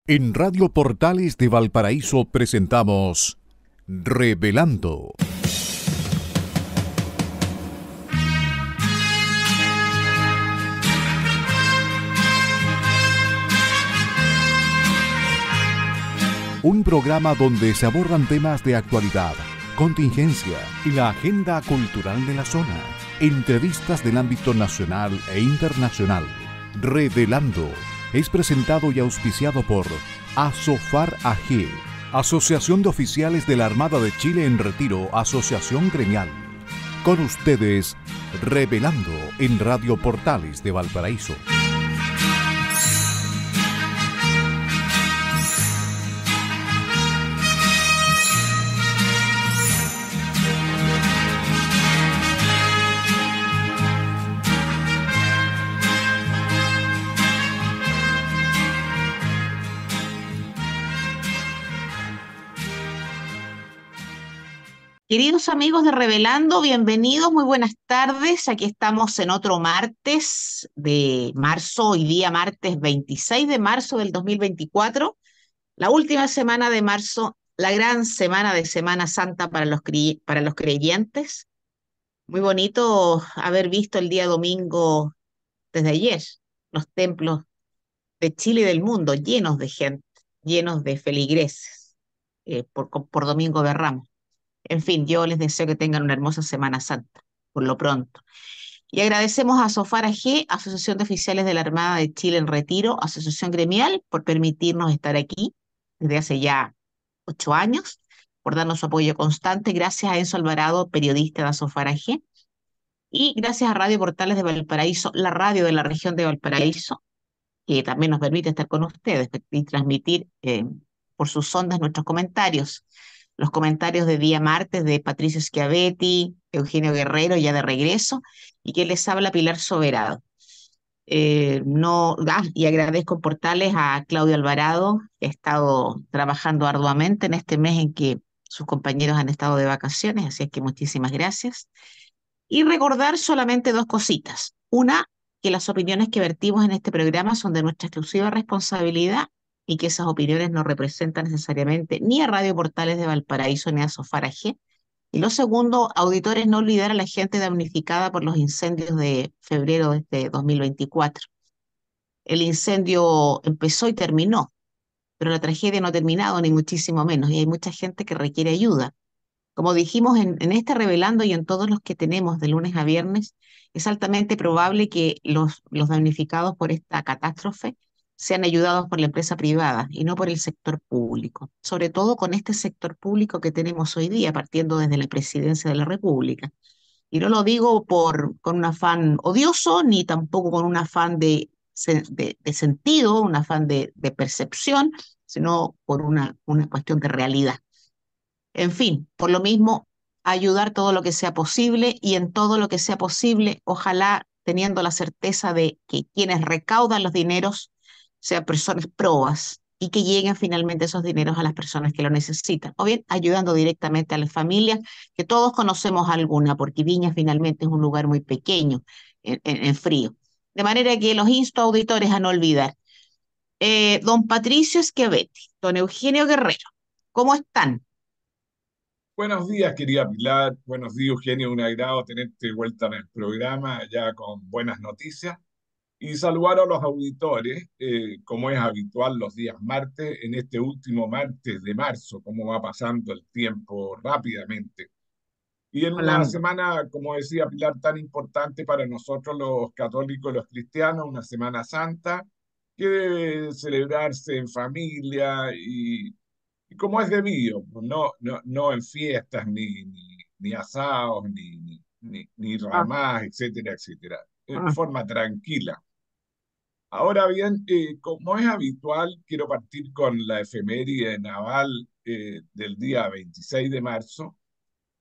En Radio Portales de Valparaíso presentamos Revelando. Un programa donde se abordan temas de actualidad, contingencia y la agenda cultural de la zona. Entrevistas del ámbito nacional e internacional. Revelando es presentado y auspiciado por Asofar AG, Asociación de Oficiales de la Armada de Chile en Retiro, Asociación Gremial. Con ustedes, Revelando en Radio Portales de Valparaíso. Queridos amigos de Revelando, bienvenidos, muy buenas tardes. Aquí estamos en otro martes de marzo, hoy día martes 26 de marzo del 2024, la última semana de marzo, la gran semana de Semana Santa para los creyentes. Muy bonito haber visto el día domingo desde ayer, los templos de Chile y del mundo llenos de gente, llenos de feligreses, por Domingo de Ramos. En fin, yo les deseo que tengan una hermosa Semana Santa, por lo pronto. Y agradecemos a Sofar AG, Asociación de Oficiales de la Armada de Chile en Retiro, Asociación Gremial, por permitirnos estar aquí desde hace ya 8 años, por darnos su apoyo constante. Gracias a Enzo Alvarado, periodista de Sofar AG. Y gracias a Radio Portales de Valparaíso, la radio de la región de Valparaíso, que también nos permite estar con ustedes y transmitir por sus ondas nuestros comentarios. Los comentarios de día martes de Patricio Schiavetti, Eugenio Guerrero, ya de regreso, y que les habla Pilar Soberado. Y agradezco en Portales a Claudio Alvarado, que ha estado trabajando arduamente en este mes en que sus compañeros han estado de vacaciones, así es que muchísimas gracias. Y recordar solamente dos cositas. Una, que las opiniones que vertimos en este programa son de nuestra exclusiva responsabilidad y que esas opiniones no representan necesariamente ni a Radio Portales de Valparaíso ni a Sofara G. Y lo segundo, auditores, no olvidar a la gente damnificada por los incendios de febrero de este 2024. El incendio empezó y terminó, pero la tragedia no ha terminado, ni muchísimo menos, y hay mucha gente que requiere ayuda. Como dijimos en este Revelando y en todos los que tenemos de lunes a viernes, es altamente probable que los damnificados por esta catástrofe sean ayudados por la empresa privada y no por el sector público, sobre todo con este sector público que tenemos hoy día, partiendo desde la Presidencia de la República. Y no lo digo con un afán odioso, ni tampoco con un afán de sentido, un afán de percepción, sino por una cuestión de realidad. En fin, por lo mismo, ayudar todo lo que sea posible y en todo lo que sea posible, ojalá teniendo la certeza de que quienes recaudan los dineros sean personas probas y que lleguen finalmente esos dineros a las personas que lo necesitan, o bien ayudando directamente a las familias, que todos conocemos alguna, porque Viña finalmente es un lugar muy pequeño, en frío. De manera que los insto a auditores a no olvidar. Don Patricio Schiavetti, don Eugenio Guerrero, ¿cómo están? Buenos días, querida Pilar. Buenos días, Eugenio. Un agrado tenerte de vuelta en el programa, ya con buenas noticias. Y saludar a los auditores, como es habitual los días martes, en este último martes de marzo, cómo va pasando el tiempo rápidamente. Y en una Volando. semana, como decía Pilar, tan importante para nosotros los católicos y los cristianos, una Semana Santa, que debe celebrarse en familia y como es debido, pues no en fiestas, ni asados, ni Ah, ramás, etcétera, etcétera, en ah. forma tranquila. Ahora bien, como es habitual, quiero partir con la efeméride naval del día 26 de marzo.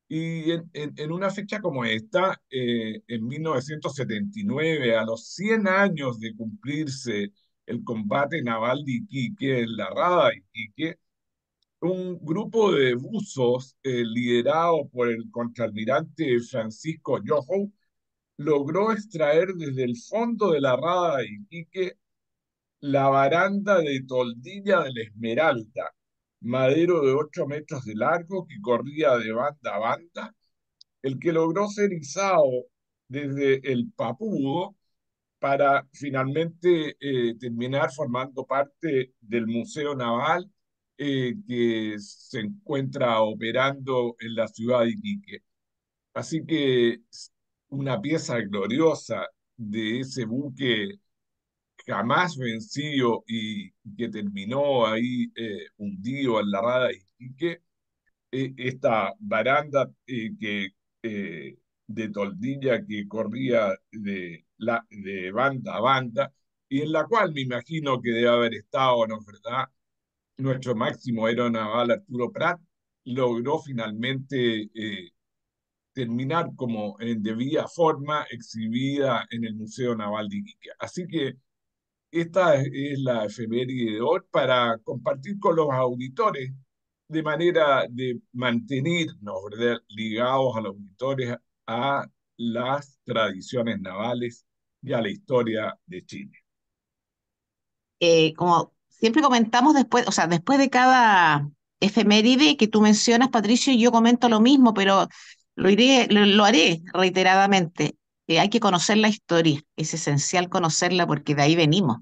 Y en una fecha como esta, en 1979, a los 100 años de cumplirse el combate naval de Iquique, en la Rada de Iquique, un grupo de buzos liderado por el contraalmirante Francisco Yoho logró extraer desde el fondo de la rada de Iquique la baranda de toldilla de la Esmeralda, madero de 8 metros de largo que corría de banda a banda, el que logró ser izado desde el Papudo para finalmente terminar formando parte del Museo Naval que se encuentra operando en la ciudad de Iquique. Así que una pieza gloriosa de ese buque jamás vencido y que terminó ahí hundido en la rada de Iquique, esta baranda de toldilla que corría de banda a banda y en la cual me imagino que debe haber estado, ¿no es verdad? Nuestro máximo aeronaval Arturo Prat logró finalmente terminar como en debida forma exhibida en el Museo Naval de Iquique. Así que esta es la efeméride de hoy para compartir con los auditores de manera de mantenernos, ¿verdad?, ligados a los auditores a las tradiciones navales y a la historia de Chile. Como siempre comentamos después, o sea, después de cada efeméride que tú mencionas, Patricio, yo comento lo mismo, pero lo haré reiteradamente. Hay que conocer la historia, es esencial conocerla porque de ahí venimos.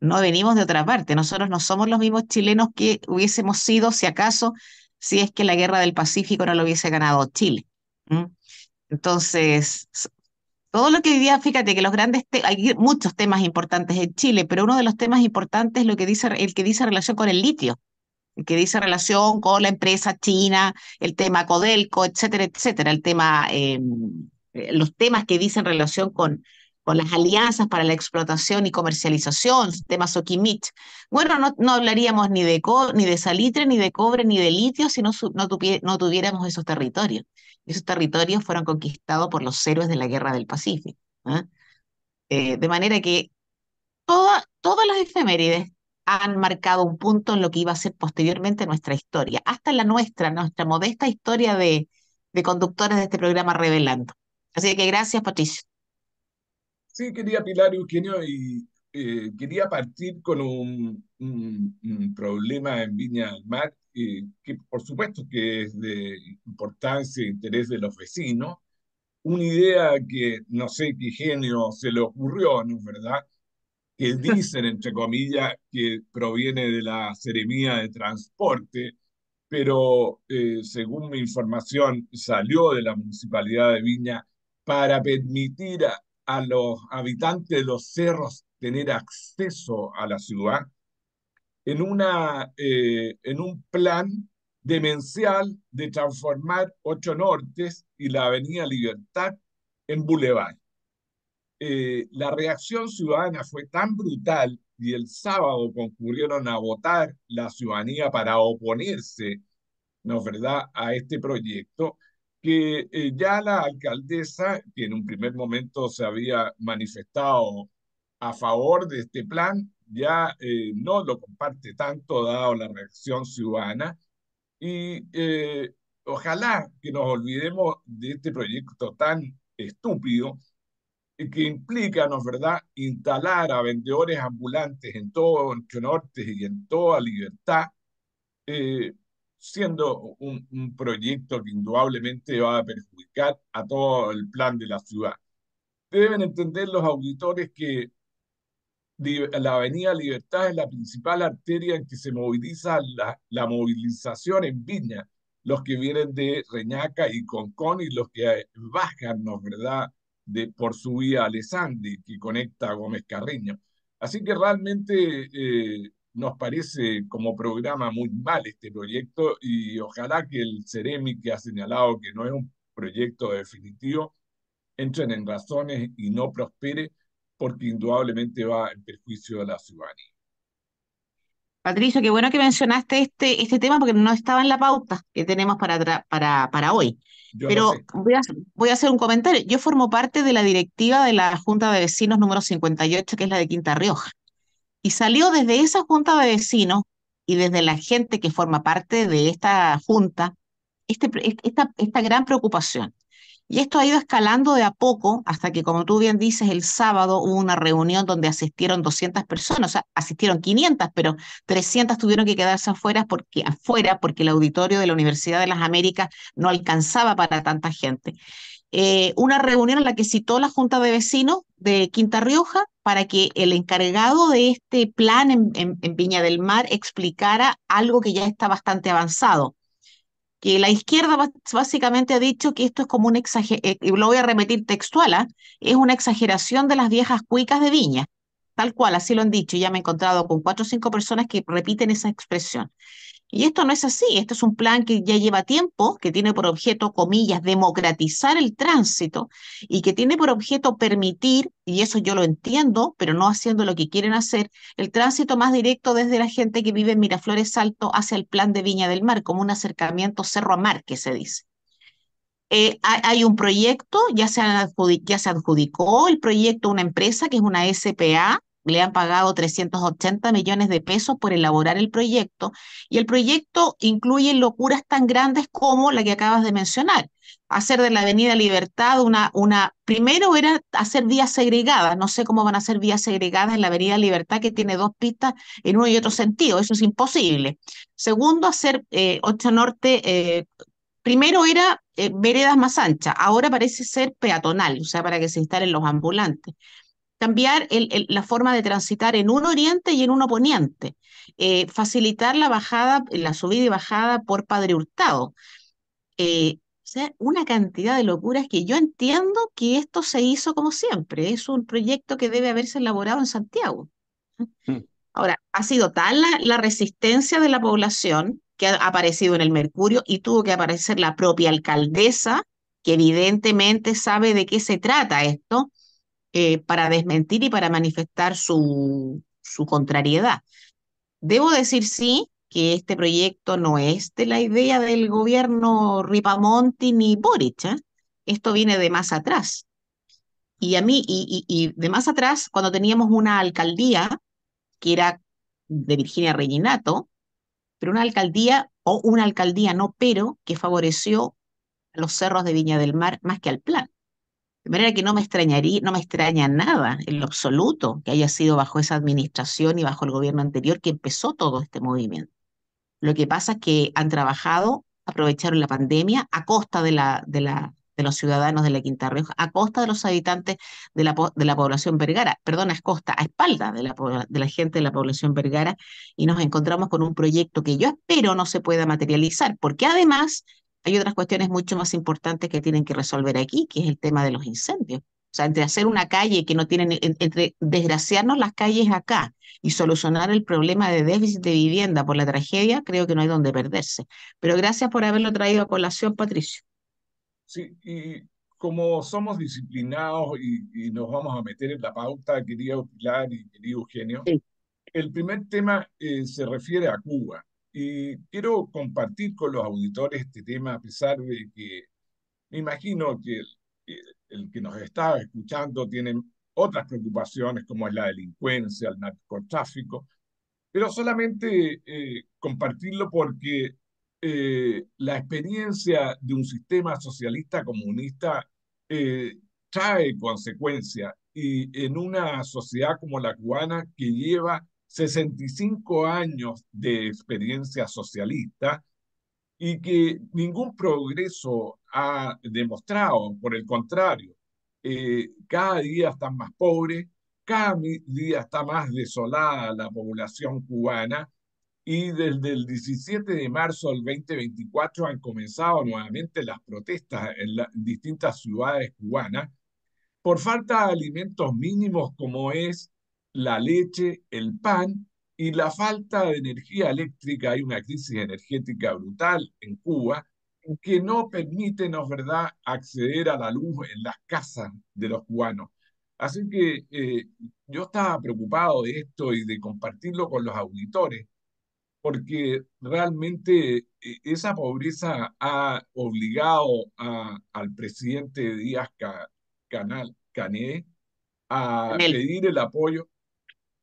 No venimos de otra parte. Nosotros no somos los mismos chilenos que hubiésemos sido, si acaso, si es que la guerra del Pacífico no lo hubiese ganado Chile. ¿Mm? Entonces, todo lo que hoy día, fíjate que los hay muchos temas importantes en Chile, pero uno de los temas importantes es lo que dice, el que dice relación con el litio, el que dice relación con la empresa china, el tema Codelco, etcétera, etcétera, los temas que dicen relación con las alianzas para la explotación y comercialización, tema Soquimich. Bueno, no hablaríamos ni de salitre, ni de cobre, ni de litio si no tuviéramos esos territorios. Esos territorios fueron conquistados por los héroes de la Guerra del Pacífico. ¿Eh? De manera que todas las efemérides han marcado un punto en lo que iba a ser posteriormente nuestra historia, hasta nuestra modesta historia de conductores de este programa Revelando. Así que gracias, Patricio. Sí, quería Pilar Eugenio y quería partir con un problema en Viña del Mar, que por supuesto que es de importancia e interés de los vecinos, una idea que no sé qué genio se le ocurrió, ¿no es verdad? Que dicen, entre comillas, que proviene de la Seremía de Transporte, pero según mi información salió de la Municipalidad de Viña para permitir a los habitantes de los cerros tener acceso a la ciudad en un plan demencial de transformar Ocho Nortes y la Avenida Libertad en bulevar. La reacción ciudadana fue tan brutal y el sábado concurrieron a votar la ciudadanía para oponerse, ¿no es verdad?, a este proyecto, que ya la alcaldesa, que en un primer momento se había manifestado a favor de este plan, ya no lo comparte tanto dado la reacción ciudadana y ojalá que nos olvidemos de este proyecto tan estúpido que implica, ¿no es verdad?, instalar a vendedores ambulantes en todo Ancho Norte y en toda Libertad, eh, siendo un proyecto que indudablemente va a perjudicar a todo el plan de la ciudad. Deben entender los auditores que la Avenida Libertad es la principal arteria en que se moviliza la movilización en Viña, los que vienen de Reñaca y Concón y los que bajan, ¿no es verdad?, por su vía Alessandri, que conecta a Gómez Carreño. Así que realmente nos parece como programa muy mal este proyecto y ojalá que el Ceremi, que ha señalado que no es un proyecto definitivo, entren en razones y no prospere, porque indudablemente va en perjuicio de la ciudadanía. Patricio, qué bueno que mencionaste este tema porque no estaba en la pauta que tenemos para hoy. Yo lo Pero sé. voy a hacer un comentario. Yo formo parte de la directiva de la Junta de Vecinos número 58, que es la de Quinta Rioja. Y salió desde esa Junta de Vecinos y desde la gente que forma parte de esta Junta esta gran preocupación. Y esto ha ido escalando de a poco hasta que, como tú bien dices, el sábado hubo una reunión donde asistieron 200 personas, o sea, asistieron 500, pero 300 tuvieron que quedarse afuera porque el auditorio de la Universidad de las Américas no alcanzaba para tanta gente. Una reunión en la que citó la Junta de Vecinos de Quinta Rioja para que el encargado de este plan en Viña del Mar explicara algo que ya está bastante avanzado, que la izquierda básicamente ha dicho que esto es como una exageración, y lo voy a repetir textual, ¿ah? Es una exageración de las viejas cuicas de Viña, tal cual, así lo han dicho, y ya me he encontrado con 4 o 5 personas que repiten esa expresión. Y esto no es así, esto es un plan que ya lleva tiempo, que tiene por objeto, comillas, democratizar el tránsito y que tiene por objeto permitir, y eso yo lo entiendo, pero no haciendo lo que quieren hacer, el tránsito más directo desde la gente que vive en Miraflores Alto hacia el plan de Viña del Mar, como un acercamiento cerro a mar, que se dice. Hay un proyecto, ya se adjudicó el proyecto a una empresa que es una SPA, le han pagado 380 millones de pesos por elaborar el proyecto, y el proyecto incluye locuras tan grandes como la que acabas de mencionar, hacer de la Avenida Libertad primero era hacer vías segregadas, no sé cómo van a ser vías segregadas en la Avenida Libertad que tiene dos pistas en uno y otro sentido, eso es imposible. Segundo, hacer 8 Norte, primero era veredas más anchas, ahora parece ser peatonal, o sea, para que se instalen los ambulantes. Cambiar la forma de transitar en un oriente y en uno poniente. Facilitar la bajada, la subida y bajada por Padre Hurtado. O sea, una cantidad de locuras que yo entiendo que esto se hizo como siempre. Es un proyecto que debe haberse elaborado en Santiago. Mm. Ahora, ha sido tal la resistencia de la población que ha aparecido en el Mercurio y tuvo que aparecer la propia alcaldesa, que evidentemente sabe de qué se trata esto, para desmentir y para manifestar su contrariedad. Debo decir, sí, que este proyecto no es de la idea del gobierno Ripamonti ni Boric, ¿eh? Esto viene de más atrás. Y de más atrás, cuando teníamos una alcaldía que era de Virginia Reginato, pero una alcaldía no, pero que favoreció a los cerros de Viña del Mar más que al plan. De manera que no me extraña nada en lo absoluto que haya sido bajo esa administración y bajo el gobierno anterior que empezó todo este movimiento. Lo que pasa es que han trabajado, aprovecharon la pandemia a costa de los ciudadanos de la Quinta Rioja, a costa de los habitantes de la población vergara, perdón, a costa, a espaldas de la gente de la población vergara, y nos encontramos con un proyecto que yo espero no se pueda materializar, porque además hay otras cuestiones mucho más importantes que tienen que resolver aquí, que es el tema de los incendios. O sea, entre hacer una calle que no tienen, entre desgraciarnos las calles acá y solucionar el problema de déficit de vivienda por la tragedia, creo que no hay donde perderse. Pero gracias por haberlo traído a colación, Patricio. Sí, y como somos disciplinados y nos vamos a meter en la pauta, querido Pilar y querido Eugenio, Sí. el primer tema se refiere a Cuba. Y quiero compartir con los auditores este tema, a pesar de que me imagino que el que nos está escuchando tiene otras preocupaciones como es la delincuencia, el narcotráfico, pero solamente compartirlo porque la experiencia de un sistema socialista comunista trae consecuencias y en una sociedad como la cubana que lleva 65 años de experiencia socialista y que ningún progreso ha demostrado, por el contrario, cada día están más pobres, cada día está más desolada la población cubana y desde el 17 de marzo del 2024 han comenzado nuevamente las protestas en distintas ciudades cubanas por falta de alimentos mínimos como es la leche, el pan y la falta de energía eléctrica. Hay una crisis energética brutal en Cuba que no permite, ¿no es verdad?, acceder a la luz en las casas de los cubanos. Así que yo estaba preocupado de esto y de compartirlo con los auditores, porque realmente esa pobreza ha obligado al presidente Cané a Anel. pedir el apoyo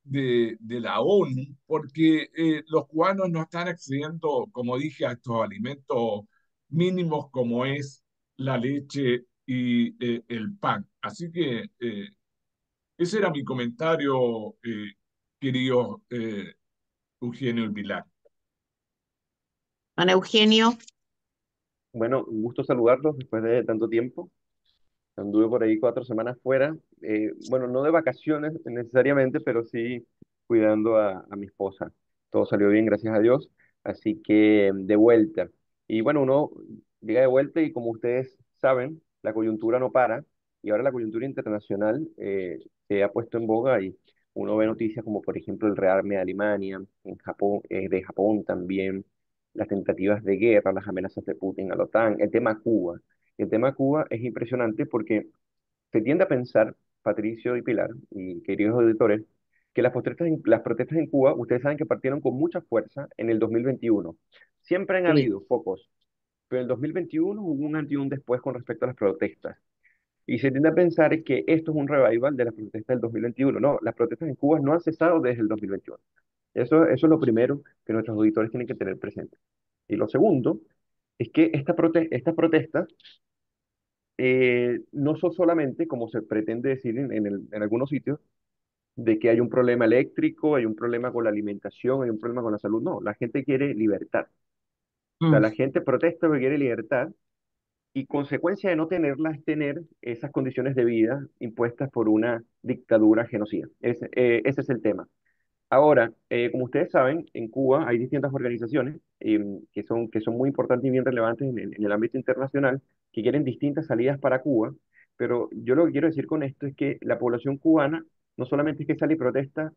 de la ONU, porque los cubanos no están accediendo, como dije, a estos alimentos mínimos como es la leche y el PAN. Así que ese era mi comentario, querido Eugenio y Pilar. Don Eugenio, Bueno, un gusto saludarlos después de tanto tiempo. Anduve por ahí 4 semanas fuera. Bueno, no de vacaciones necesariamente, pero sí cuidando a mi esposa. Todo salió bien, gracias a Dios. Así que de vuelta. Y bueno, uno llega de vuelta y como ustedes saben, la coyuntura no para. Y ahora la coyuntura internacional se ha puesto en boga y uno ve noticias como por ejemplo el rearme de Alemania, en Japón, de Japón también, las tentativas de guerra, las amenazas de Putin a la OTAN, el tema Cuba. El tema Cuba es impresionante porque se tiende a pensar, Patricio y Pilar, y queridos auditores, que las protestas en Cuba, ustedes saben que partieron con mucha fuerza en el 2021. Siempre han sí. habido focos, pero en el 2021 hubo un antes y un después con respecto a las protestas. Y se tiende a pensar que esto es un revival de las protestas del 2021. No, las protestas en Cuba no han cesado desde el 2021. Eso es lo primero que nuestros auditores tienen que tener presente. Y lo segundo es que estas protestas no son solamente, como se pretende decir en algunos sitios, de que hay un problema eléctrico, hay un problema con la alimentación, hay un problema con la salud. No, la gente quiere libertad. O sea, Mm, la gente protesta porque quiere libertad y consecuencia de no tenerla es tener esas condiciones de vida impuestas por una dictadura genocida. Ese es el tema. Ahora, como ustedes saben, en Cuba hay distintas organizaciones que son muy importantes y bien relevantes en el ámbito internacional, que quieren distintas salidas para Cuba, pero yo lo que quiero decir con esto es que la población cubana no solamente es que sale y protesta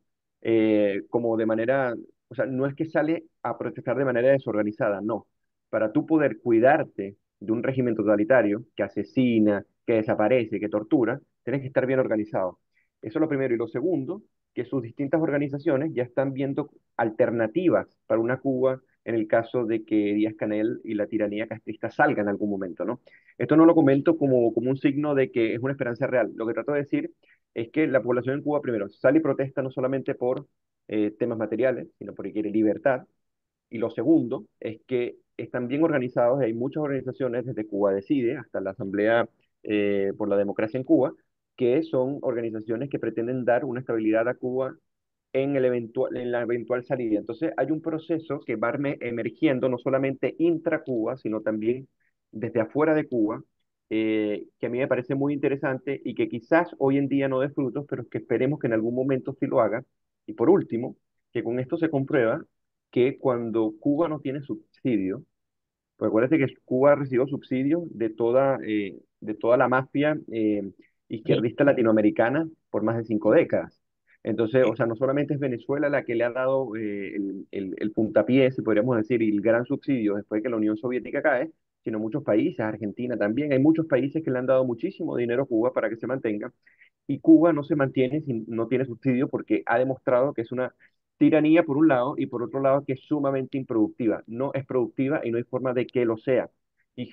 como de manera, o sea, no es que sale a protestar de manera desorganizada, no. Para tú poder cuidarte de un régimen totalitario que asesina, que desaparece, que tortura, tienes que estar bien organizado. Eso es lo primero. Y lo segundo, que sus distintas organizaciones ya están viendo alternativas para una Cuba en el caso de que Díaz-Canel y la tiranía castrista salgan en algún momento, ¿no? Esto no lo comento como un signo de que es una esperanza real. Lo que trato de decir es que la población en Cuba, primero, sale y protesta no solamente por temas materiales, sino porque quiere libertad. Y lo segundo es que están bien organizados y hay muchas organizaciones, desde Cuba Decide hasta la Asamblea por la Democracia en Cuba, que son organizaciones que pretenden dar una estabilidad a Cuba en la eventual salida. Entonces hay un proceso que va emergiendo no solamente intra-Cuba, sino también desde afuera de Cuba, que a mí me parece muy interesante y que quizás hoy en día no dé frutos, pero que esperemos que en algún momento sí lo haga. Y por último, que con esto se comprueba que cuando Cuba no tiene subsidio, pues acuérdate que Cuba ha recibido subsidios de toda la mafia sí, izquierdista latinoamericana por más de 5 décadas. Entonces, o Sí. sea, no solamente es Venezuela la que le ha dado el puntapié, si podríamos decir, y el gran subsidio después de que la Unión Soviética cae, sino muchos países, Argentina también, hay muchos países que le han dado muchísimo dinero a Cuba para que se mantenga, y Cuba no se mantiene si no tiene subsidio porque ha demostrado que es una tiranía por un lado y por otro lado que es sumamente improductiva. No es productiva y no hay forma de que lo sea. Y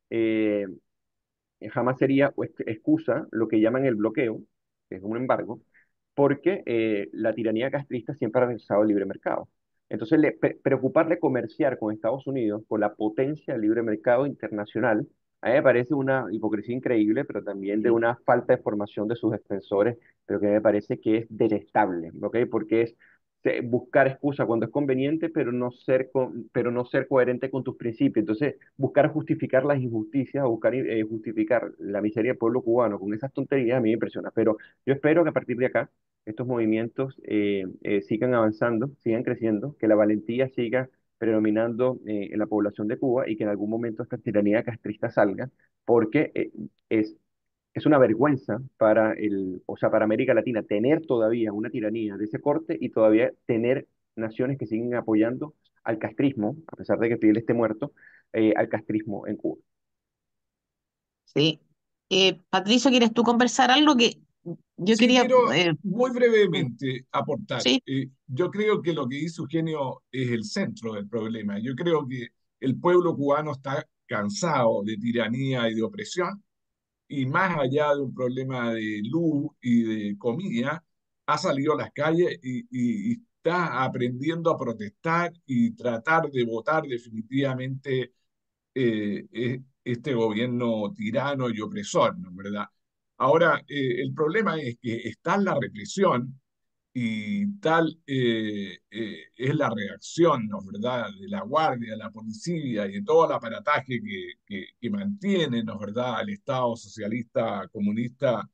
eh, jamás sería excusa lo que llaman el bloqueo, que es un embargo, porque la tiranía castrista siempre ha rechazado el libre mercado. Entonces, preocuparle comerciar con Estados Unidos, con la potencia del libre mercado internacional, a mí me parece una hipocresía increíble, pero también de sí. una falta de formación de sus defensores, pero que me parece que es detestable, ¿ok? Porque es buscar excusa cuando es conveniente, pero no ser coherente con tus principios. Entonces, buscar justificar las injusticias o buscar justificar la miseria del pueblo cubano con esas tonterías a mí me impresiona. Pero yo espero que a partir de acá estos movimientos sigan avanzando, sigan creciendo, que la valentía siga predominando en la población de Cuba y que en algún momento esta tiranía castrista salga, porque es una vergüenza o sea, para América Latina tener todavía una tiranía de ese corte y todavía tener naciones que siguen apoyando al castrismo, a pesar de que Fidel esté muerto, al castrismo en Cuba. Sí. Patricio, ¿quieres tú conversar algo que yo Sí, quería? quiero muy Mm, brevemente aportar. sí, Yo creo que lo que dice Eugenio es el centro del problema. Yo creo que el pueblo cubano está cansado de tiranía y de opresión, y más allá de un problema de luz y de comida, ha salido a las calles y está aprendiendo a protestar y tratar de votar definitivamente este gobierno tirano y opresor, ¿no es verdad? Ahora, el problema es que está la represión y tal es la reacción, ¿no es verdad?, de la Guardia, de la policía y de todo el aparataje que mantiene, ¿no es verdad?, al Estado socialista comunista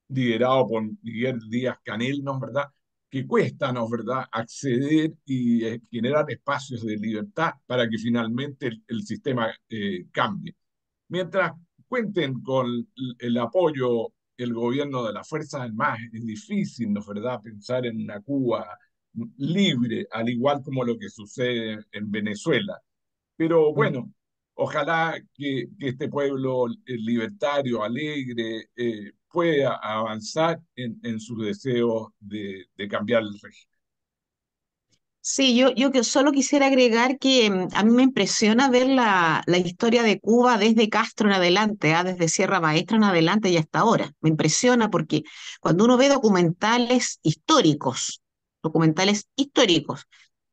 liderado por Miguel Díaz-Canel, ¿no es verdad?, que cuesta, ¿no es verdad?, acceder y generar espacios de libertad para que finalmente el sistema cambie. Mientras cuenten con el apoyo el gobierno de las Fuerzas Armadas, es difícil, ¿no es verdad?, pensar en una Cuba libre, al igual como lo que sucede en Venezuela. Pero bueno, ojalá que este pueblo libertario, alegre, pueda avanzar en sus deseos de cambiar el régimen. Sí, yo que solo quisiera agregar que a mí me impresiona ver la historia de Cuba desde Castro en adelante, desde Sierra Maestra en adelante y hasta ahora. Me impresiona porque cuando uno ve documentales históricos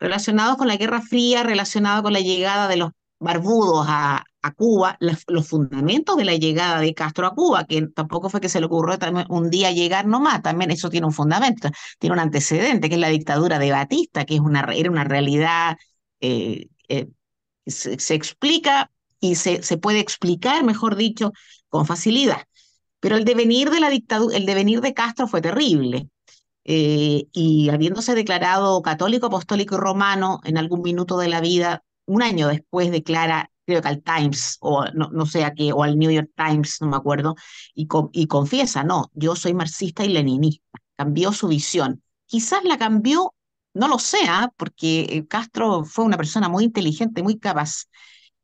relacionados con la Guerra Fría, relacionados con la llegada de los barbudos a Cuba, los fundamentos de la llegada de Castro a Cuba, que tampoco fue que se le ocurrió también un día llegar nomás, también eso tiene un fundamento, tiene un antecedente, que es la dictadura de Batista, que era una realidad, se explica y se puede explicar, mejor dicho, con facilidad. Pero el devenir de la dictadura, el devenir de Castro fue terrible. Y habiéndose declarado católico, apostólico y romano en algún minuto de la vida, un año después declara, creo que al Times, o no sé a qué, o al New York Times, no me acuerdo, y confiesa, no, yo soy marxista y leninista. Cambió su visión. Quizás la cambió, no lo sé, porque Castro fue una persona muy inteligente, muy capaz,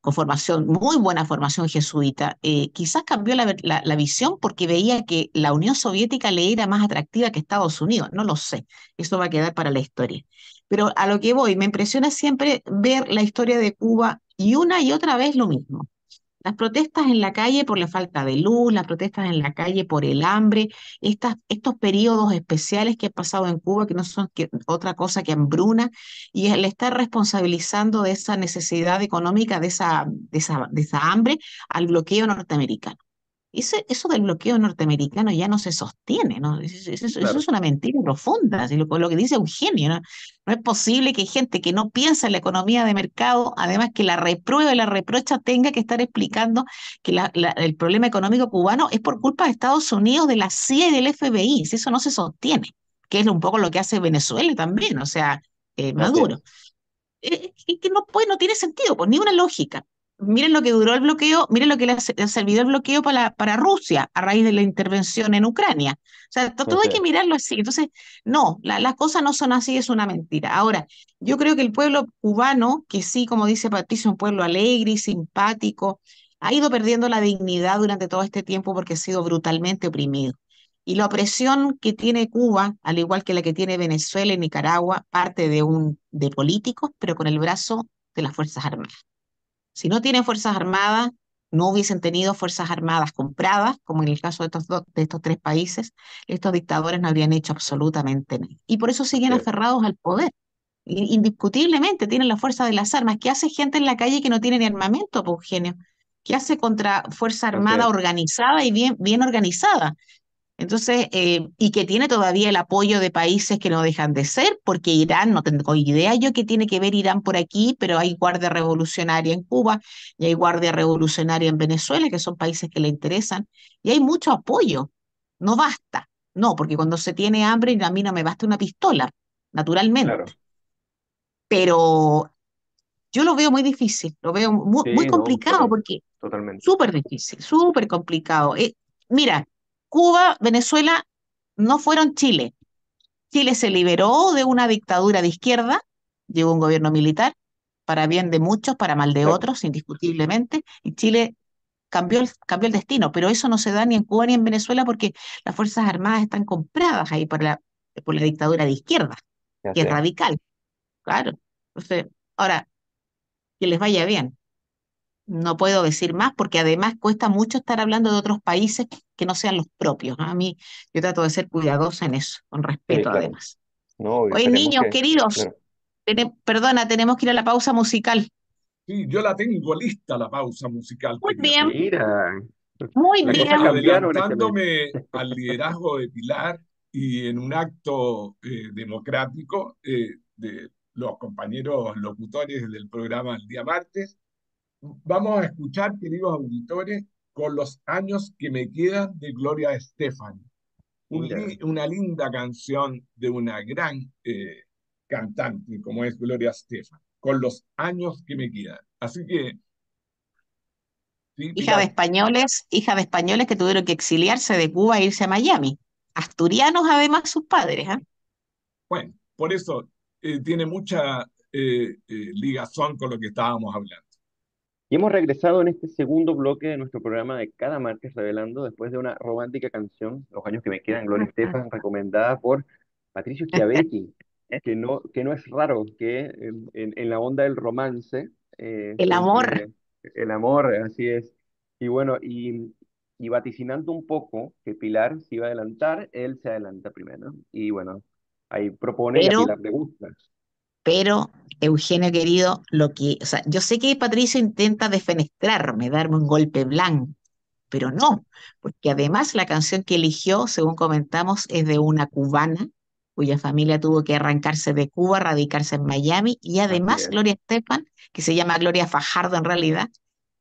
con formación, muy buena formación jesuita, quizás cambió la visión porque veía que la Unión Soviética le era más atractiva que Estados Unidos, no lo sé, eso va a quedar para la historia. Pero a lo que voy, me impresiona siempre ver la historia de Cuba y una y otra vez lo mismo. Las protestas en la calle por la falta de luz, las protestas en la calle por el hambre, estos periodos especiales que ha pasado en Cuba, que no son otra cosa que hambruna, y el estar responsabilizando de esa necesidad económica, de esa hambre, al bloqueo norteamericano. Eso del bloqueo norteamericano ya no se sostiene, ¿no? Eso Claro, es una mentira profunda, así lo que dice Eugenio, ¿no? No es posible que gente que no piensa en la economía de mercado, además que la reprueba y la reprocha, tenga que estar explicando que el problema económico cubano es por culpa de Estados Unidos, de la CIA y del FBI, si eso no se sostiene, que es un poco lo que hace Venezuela también, o sea, así Maduro es. que no puede, no tiene sentido, pues ni una lógica. Miren lo que duró el bloqueo, miren lo que le ha servido el bloqueo para Rusia a raíz de la intervención en Ucrania. O sea, todo Así hay que es. mirarlo así. Entonces, no, las cosas no son así, es una mentira. Ahora, yo creo que el pueblo cubano, que sí, como dice Patricio, es un pueblo alegre y simpático, ha ido perdiendo la dignidad durante todo este tiempo porque ha sido brutalmente oprimido. Y la opresión que tiene Cuba, al igual que la que tiene Venezuela y Nicaragua, parte de políticos, pero con el brazo de las Fuerzas Armadas. Si no tienen Fuerzas Armadas, no hubiesen tenido Fuerzas Armadas compradas, como en el caso de estos tres países, estos dictadores no habrían hecho absolutamente nada. Y por eso siguen Así es. aferrados al poder. Indiscutiblemente tienen la fuerza de las armas. ¿Qué hace gente en la calle que no tiene ni armamento, pues, Eugenio? ¿Qué hace contra Fuerza Así Armada es. organizada y bien organizada? Entonces, y que tiene todavía el apoyo de países que no dejan de ser, porque Irán, no tengo idea yo qué tiene que ver Irán por aquí, pero hay guardia revolucionaria en Cuba y hay guardia revolucionaria en Venezuela, que son países que le interesan, y hay mucho apoyo. No basta, no, porque cuando se tiene hambre, a mí no me basta una pistola, Claro. naturalmente, pero yo lo veo muy difícil, lo veo muy, muy Sí, no, complicado, porque totalmente. súper difícil, súper complicado. Mira, Cuba, Venezuela no fueron Chile. Chile se liberó de una dictadura de izquierda, llegó un gobierno militar, para bien de muchos, para mal de Claro. otros, indiscutiblemente, y Chile cambió el destino, pero eso no se da ni en Cuba ni en Venezuela porque las Fuerzas Armadas están compradas ahí por la dictadura de izquierda, que Así es es. radical, claro. Entonces, ahora, que les vaya bien. No puedo decir más porque además cuesta mucho estar hablando de otros países que no sean los propios. A mí, yo trato de ser cuidadosa en eso, con Sí, respeto claro. además. No, obvio, Oye, tenemos niños que, queridos, claro. perdona, tenemos que ir a la pausa musical. Sí, yo la tengo lista, la pausa musical, Muy querida. bien, Mira, muy las Y cosas bien. cambiaron este mes. adelantándome al liderazgo de Pilar y en un acto democrático de los compañeros locutores del programa el día martes, vamos a escuchar, queridos auditores, Con los años que me quedan de Gloria Estefan. Mira. Una linda canción de una gran cantante como es Gloria Estefan. Con los años que me quedan. Así que, sí, Pilar. Hija de españoles que tuvieron que exiliarse de Cuba e irse a Miami. Asturianos, además, sus padres, ¿ah? Bueno, por eso tiene mucha ligazón con lo que estábamos hablando. Y hemos regresado en este segundo bloque de nuestro programa de Cada Martes Revelando, después de una romántica canción, Los años que me quedan, Gloria Estefan, recomendada por Patricio Schiavetti, que no es raro que en la onda del romance El se amor. incluye el amor, así es. Y bueno, y vaticinando un poco que Pilar se iba a adelantar, él se adelanta primero. Y bueno, ahí propone y a Pero Pilar le gusta. Pero, Eugenio querido, o sea, yo sé que Patricio intenta defenestrarme, darme un golpe blanco, pero no, porque además la canción que eligió, según comentamos, es de una cubana cuya familia tuvo que arrancarse de Cuba, radicarse en Miami, y Así además es. Gloria Estefan, que se llama Gloria Fajardo en realidad,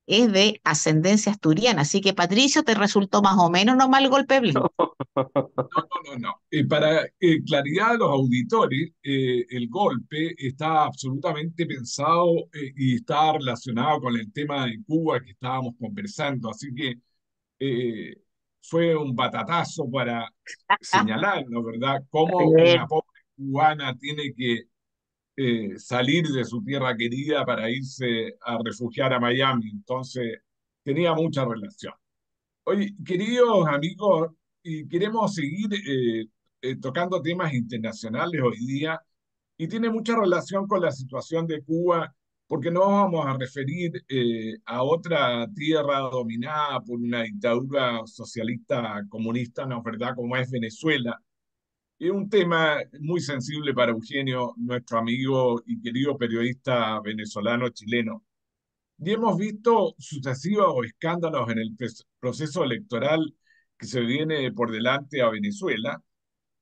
es de ascendencia asturiana, así que Patricio te resultó más o menos nomás el golpe blanco. No, no, no, no. Para claridad de los auditores, el golpe está absolutamente pensado y está relacionado con el tema de Cuba que estábamos conversando. Así que eh, fue un batatazo para señalar, ¿no verdad?, cómo una Bien. pobre cubana tiene que salir de su tierra querida para irse a refugiar a Miami. Entonces, tenía mucha relación. Oye, queridos amigos, y queremos seguir tocando temas internacionales hoy día, y tiene mucha relación con la situación de Cuba, porque no vamos a referir a otra tierra dominada por una dictadura socialista comunista, ¿no es verdad?, como es Venezuela. Es un tema muy sensible para Eugenio, nuestro amigo y querido periodista venezolano chileno. Y hemos visto sucesivos escándalos en el proceso electoral que se viene por delante a Venezuela,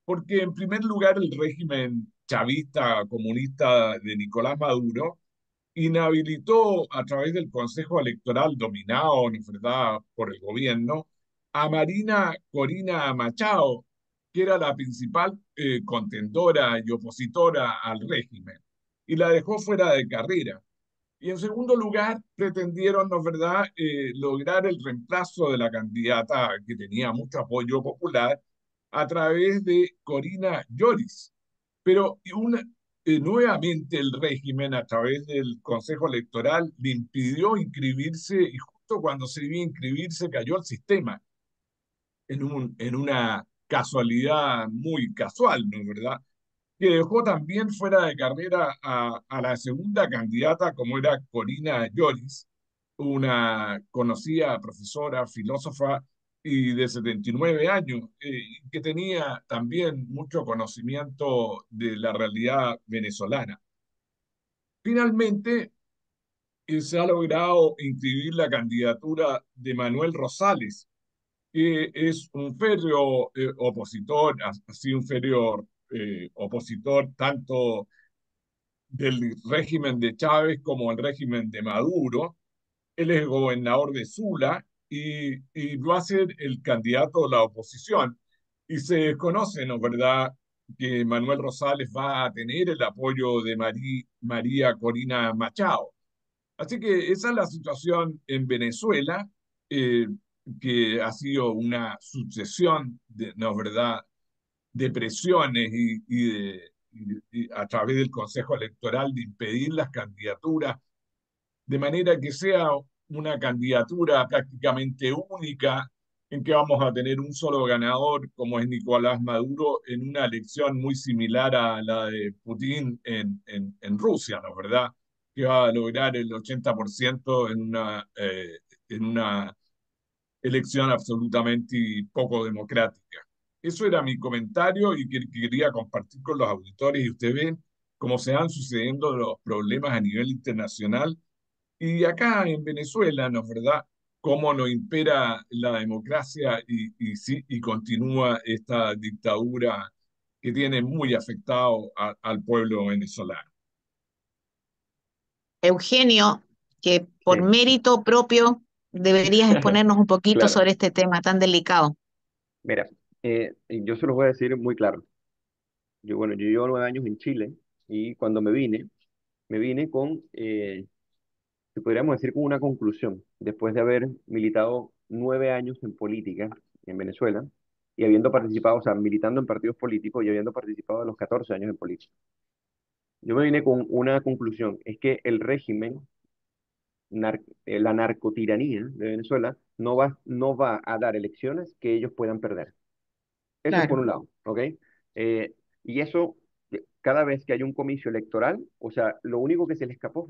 porque en primer lugar el régimen chavista comunista de Nicolás Maduro inhabilitó a través del Consejo Electoral dominado, ¿no es verdad?, por el gobierno, a Marina Corina Machado, que era la principal contendora y opositora al régimen, y la dejó fuera de carrera. Y en segundo lugar, pretendieron, ¿no es verdad?, lograr el reemplazo de la candidata que tenía mucho apoyo popular a través de Corina Lloris. Pero nuevamente el régimen, a través del Consejo Electoral, le impidió inscribirse y justo cuando se iba a inscribirse cayó el sistema en una casualidad muy casual, ¿no es verdad?, que dejó también fuera de carrera a la segunda candidata, como era Corina Lloris, una conocida profesora, filósofa y de 79 años, que tenía también mucho conocimiento de la realidad venezolana. Finalmente, se ha logrado inscribir la candidatura de Manuel Rosales, que es un férreo opositor, ha sido un férreo opositor tanto del régimen de Chávez como el régimen de Maduro. Él es gobernador de Sula y va a ser el candidato de la oposición. Y se conoce, ¿no es verdad?, que Manuel Rosales va a tener el apoyo de María Corina Machado. Así que esa es la situación en Venezuela, eh, que ha sido una sucesión, ¿no es verdad?, de presiones y a través del Consejo Electoral de impedir las candidaturas, de manera que sea una candidatura prácticamente única en que vamos a tener un solo ganador, como es Nicolás Maduro, en una elección muy similar a la de Putin en Rusia, ¿no es verdad?, que va a lograr el 80% en una elección absolutamente poco democrática. Eso era mi comentario y que quería compartir con los auditores. Y usted ven cómo se van sucediendo los problemas a nivel internacional Y acá en Venezuela, ¿no es verdad? Cómo no impera la democracia y continúa esta dictadura que tiene muy afectado al pueblo venezolano. Eugenio, que por Sí, mérito propio deberías exponernos un poquito claro. sobre este tema tan delicado. Mira, yo se los voy a decir muy claro. Yo llevo 9 años en Chile y cuando me vine con, si podríamos decir, con una conclusión, después de haber militado 9 años en política en Venezuela y habiendo participado, o sea, militando en partidos políticos y habiendo participado a los 14 años en política. Yo me vine con una conclusión, es que el régimen, la narcotiranía de Venezuela no va a dar elecciones que ellos puedan perder. Eso por Claro. un lado, ¿ok? Eh, y eso, cada vez que hay un comicio electoral, o sea, lo único que se le escapó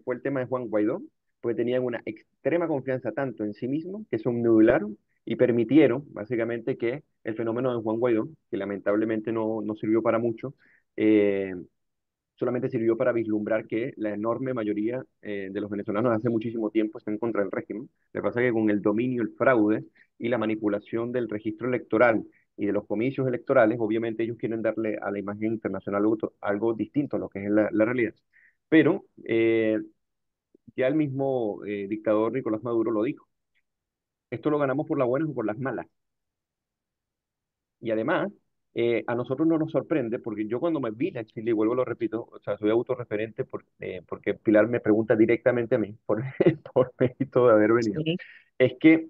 fue el tema de Juan Guaidó, porque tenían una extrema confianza tanto en sí mismos que se obnubilaron y permitieron, básicamente, que el fenómeno de Juan Guaidó, que lamentablemente no sirvió para mucho, eh, solamente sirvió para vislumbrar que la enorme mayoría de los venezolanos hace muchísimo tiempo están contra el régimen. Lo que pasa es que con el dominio, el fraude y la manipulación del registro electoral y de los comicios electorales, obviamente ellos quieren darle a la imagen internacional algo distinto a lo que es la realidad. Pero ya el mismo dictador Nicolás Maduro lo dijo, esto lo ganamos por las buenas o por las malas. Y además, a nosotros no nos sorprende, porque yo cuando me vine a Chile, y vuelvo lo repito, o sea, soy autorreferente porque Pilar me pregunta directamente a mí, por, por mérito de haber venido, Sí. es que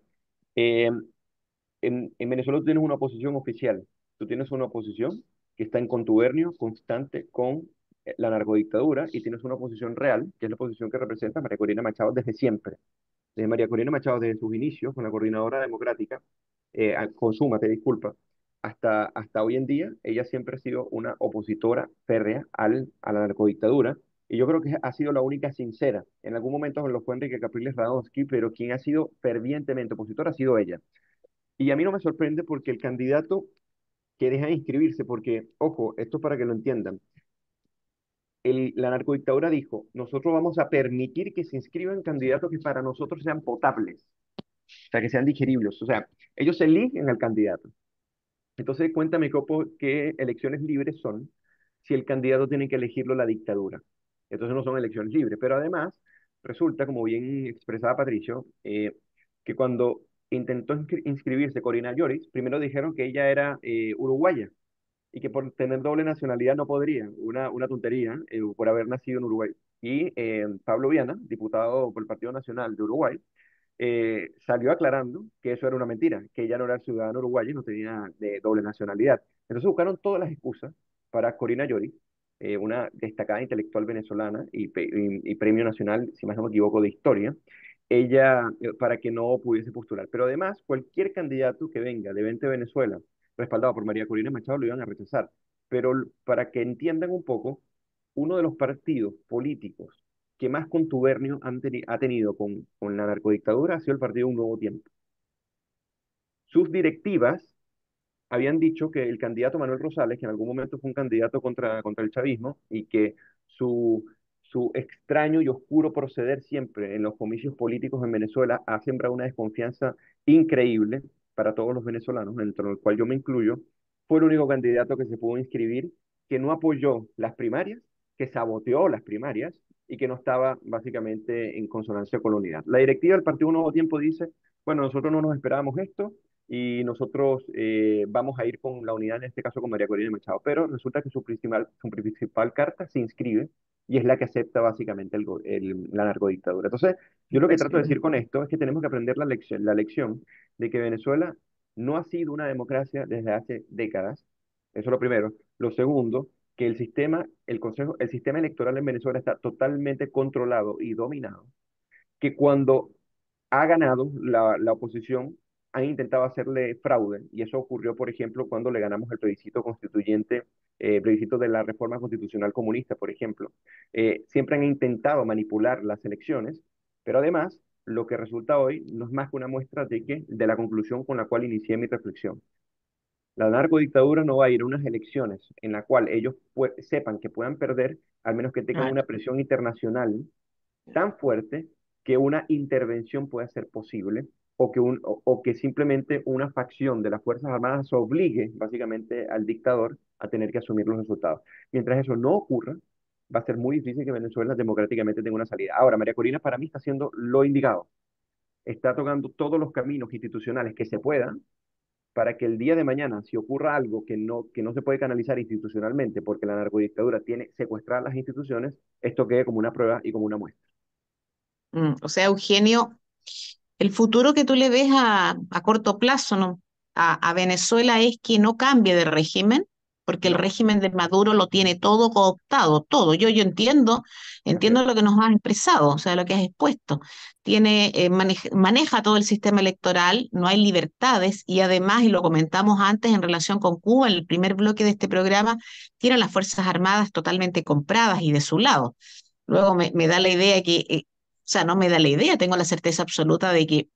eh, en Venezuela tú tienes una oposición oficial, tú tienes una oposición que está en contubernio constante con la narcodictadura y tienes una oposición real, que es la oposición que representa María Corina Machado desde siempre. Desde María Corina Machado, desde sus inicios con la Coordinadora Democrática, Consúmate, disculpa, hasta hoy en día, ella siempre ha sido una opositora férrea a la narcodictadura, y yo creo que ha sido la única sincera. En algún momento lo fue Enrique Capriles Radonsky, pero quien ha sido fervientemente opositora ha sido ella. Y a mí no me sorprende porque el candidato que deja de inscribirse, porque, ojo, esto es para que lo entiendan, la narcodictadura dijo, nosotros vamos a permitir que se inscriban candidatos que para nosotros sean potables, o sea, que sean digeribles, o sea, ellos eligen al candidato. Entonces, cuéntame qué elecciones libres son si el candidato tiene que elegirlo la dictadura. Entonces no son elecciones libres, pero además resulta, como bien expresaba Patricio, que cuando intentó inscribirse Corina Lloris, primero dijeron que ella era uruguaya y que por tener doble nacionalidad no podría, una tontería, por haber nacido en Uruguay. Y Pablo Viana, diputado por el Partido Nacional de Uruguay, salió aclarando que eso era una mentira, que ella no era ciudadana uruguaya y no tenía de doble nacionalidad. Entonces buscaron todas las excusas para Corina Llori, una destacada intelectual venezolana y premio nacional, si más no me equivoco, de historia, ella, para que no pudiese postular. Pero además, cualquier candidato que venga de 20 Venezuela, respaldado por María Corina Machado, lo iban a rechazar. Pero para que entiendan un poco, uno de los partidos políticos que más contubernio ha tenido con la narcodictadura ha sido el partido Un Nuevo Tiempo. Sus directivas habían dicho que el candidato Manuel Rosales, que en algún momento fue un candidato contra el chavismo, y que su, su extraño y oscuro proceder siempre en los comicios políticos en Venezuela ha sembrado una desconfianza increíble para todos los venezolanos, dentro del cual yo me incluyo, fue el único candidato que se pudo inscribir, que no apoyó las primarias, que saboteó las primarias y que no estaba básicamente en consonancia con la unidad. La directiva del Partido Nuevo Tiempo dice, bueno, nosotros no nos esperábamos esto, y nosotros vamos a ir con la unidad, en este caso con María Corina Machado, pero resulta que su principal carta se inscribe y es la que acepta básicamente la narcodictadura. Entonces, yo lo que trato de decir con esto es que tenemos que aprender la lección de que Venezuela no ha sido una democracia desde hace décadas, eso es lo primero. Lo segundo, que el sistema electoral en Venezuela está totalmente controlado y dominado, que cuando ha ganado la oposición, han intentado hacerle fraude, y eso ocurrió, por ejemplo, cuando le ganamos el plebiscito constituyente, plebiscito de la reforma constitucional comunista, por ejemplo. Siempre han intentado manipular las elecciones, pero además, lo que resulta hoy no es más que una muestra de la conclusión con la cual inicié mi reflexión. La narcodictadura no va a ir a unas elecciones en la cual ellos sepan que puedan perder, al menos que tengan Claro. una presión internacional tan fuerte que una intervención pueda ser posible o que simplemente una facción de las Fuerzas Armadas obligue básicamente al dictador a tener que asumir los resultados. Mientras eso no ocurra, va a ser muy difícil que Venezuela democráticamente tenga una salida. Ahora, María Corina para mí está haciendo lo indicado. Está tocando todos los caminos institucionales que se puedan para que el día de mañana, si ocurra algo que no se puede canalizar institucionalmente porque la narcodictadura tiene secuestradas las instituciones, esto quede como una prueba y como una muestra. O sea, Eugenio, el futuro que tú le ves a corto plazo, ¿no? A Venezuela es que no cambie de régimen, porque el No, régimen de Maduro lo tiene todo cooptado, todo. Yo entiendo, así es. entiendo lo que nos has expresado, o sea, lo que has expuesto. Maneja todo el sistema electoral, no hay libertades y además, y lo comentamos antes en relación con Cuba, en el primer bloque de este programa, tiene las Fuerzas Armadas totalmente compradas y de su lado. Luego me da la idea que, o sea, no me da la idea, tengo la certeza absoluta de que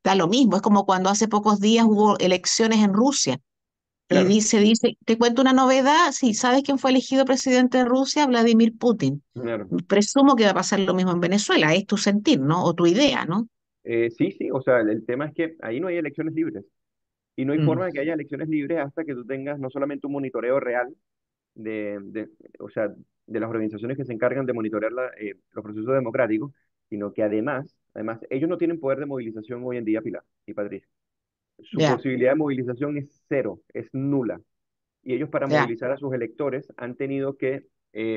da lo mismo. Es como cuando hace pocos días hubo elecciones en Rusia y Claro, te cuento una novedad, sí, ¿sabes quién fue elegido presidente de Rusia? Vladimir Putin. claro. Presumo que va a pasar lo mismo en Venezuela, es tu sentir, ¿no? O tu idea, ¿no? Sí, sí, o sea, el tema es que ahí no hay elecciones libres y no hay Mm, forma de que haya elecciones libres hasta que tú tengas no solamente un monitoreo real o sea, de las organizaciones que se encargan de monitorear los procesos democráticos, sino que además, ellos no tienen poder de movilización hoy en día, Pilar y Patricia. Su ya, posibilidad de movilización es cero, es nula. Y ellos para ya, movilizar a sus electores han tenido que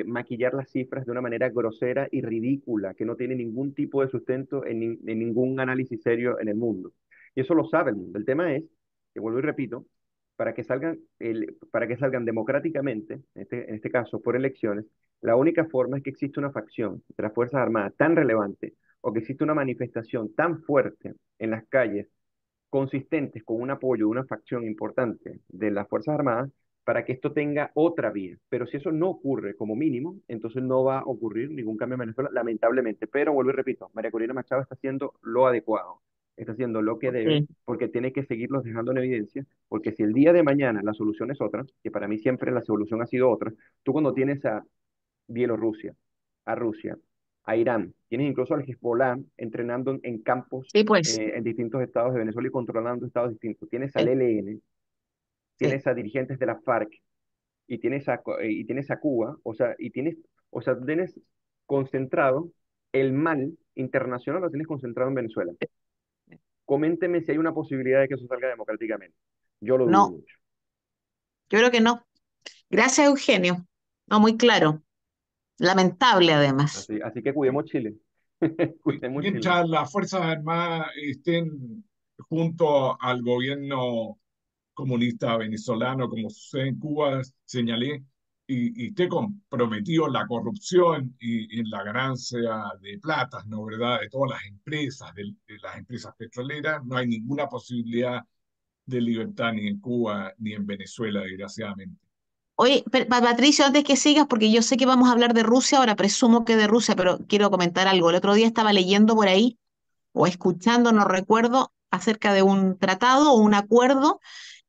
maquillar las cifras de una manera grosera y ridícula, que no tiene ningún tipo de sustento en ningún análisis serio en el mundo. Y eso lo sabe el mundo. El tema es, que vuelvo y repito, para que salgan democráticamente, en este caso por elecciones, la única forma es que exista una facción de las Fuerzas Armadas tan relevante o que exista una manifestación tan fuerte en las calles consistentes con un apoyo de una facción importante de las Fuerzas Armadas para que esto tenga otra vía. Pero si eso no ocurre como mínimo, entonces no va a ocurrir ningún cambio en Venezuela, lamentablemente. Pero vuelvo y repito, María Corina Machado está haciendo lo adecuado, está haciendo lo que debe, ok. porque tiene que seguirlos dejando en evidencia, porque si el día de mañana la solución es otra, que para mí siempre la solución ha sido otra, tú cuando tienes a Bielorrusia, a Rusia, a Irán. Tienes incluso al Hezbollah entrenando en campos Sí, pues, en distintos estados de Venezuela y controlando estados distintos. Tienes al sí, ELN, sí. tienes a dirigentes de la FARC y tienes a Cuba, o sea, tienes concentrado el mal internacional, lo tienes concentrado en Venezuela. Coménteme si hay una posibilidad de que eso salga democráticamente. Yo lo dudo No, mucho. yo creo que no. Gracias, Eugenio. No, muy claro. Lamentable, además. Así que cuidemos Chile. Cuidemos Chile. Mientras las Fuerzas Armadas estén junto al gobierno comunista venezolano, como sucede en Cuba, señalé, y esté comprometido en la corrupción y en la ganancia de platas, ¿no? ¿Verdad? De todas las empresas, de las empresas petroleras, no hay ninguna posibilidad de libertad ni en Cuba ni en Venezuela, desgraciadamente. Oye, Patricio, antes que sigas, porque yo sé que vamos a hablar de Rusia, ahora presumo que de Rusia, pero quiero comentar algo. El otro día estaba leyendo por ahí, o escuchando, no recuerdo, acerca de un tratado o un acuerdo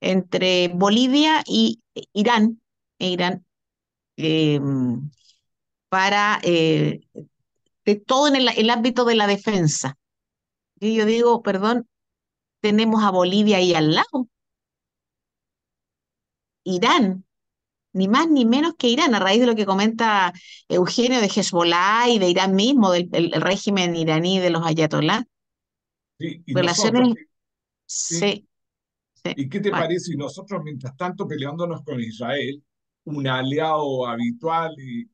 entre Bolivia y Irán, eh, para de todo en el ámbito de la defensa. Y yo digo, perdón, tenemos a Bolivia ahí al lado, Irán. Ni más ni menos que Irán, a raíz de lo que comenta Eugenio de Hezbollah y de Irán mismo, el régimen iraní de los ayatolás. ¿Sí? Y nosotros, Relaciones, ¿sí? sí, sí. ¿Y qué te Bueno, parece si nosotros, mientras tanto, peleándonos con Israel, un aliado habitual y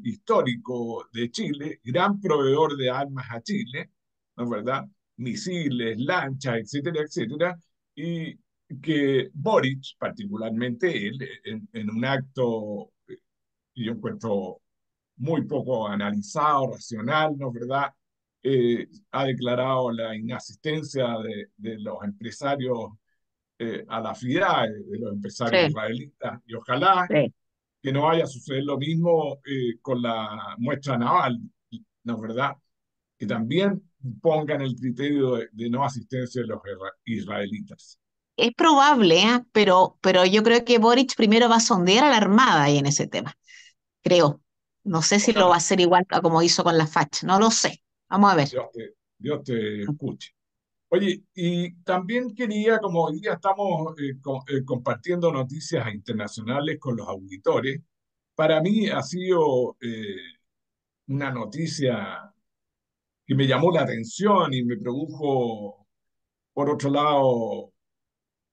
histórico de Chile, gran proveedor de armas a Chile, ¿no es verdad? Misiles, lanchas, etcétera, etcétera, y que Boric, particularmente él, en un acto, yo encuentro muy poco analizado, racional, ¿no es verdad? Ha declarado la inasistencia de los empresarios a la FIDA, de los empresarios sí, israelitas, y ojalá sí. que no vaya a suceder lo mismo con la muestra naval, ¿no es verdad? Que también pongan el criterio de no asistencia de los israelitas. Es probable, ¿eh? Pero yo creo que Boric primero va a sondear a la Armada ahí en ese tema, creo. No sé si lo va a Ojalá, hacer igual a como hizo con la FACH, no lo sé. Vamos a ver. Dios te, Dios te escuche. Oye, y también quería, como hoy día estamos compartiendo noticias internacionales con los auditores, para mí ha sido una noticia que me llamó la atención y me produjo, por otro lado,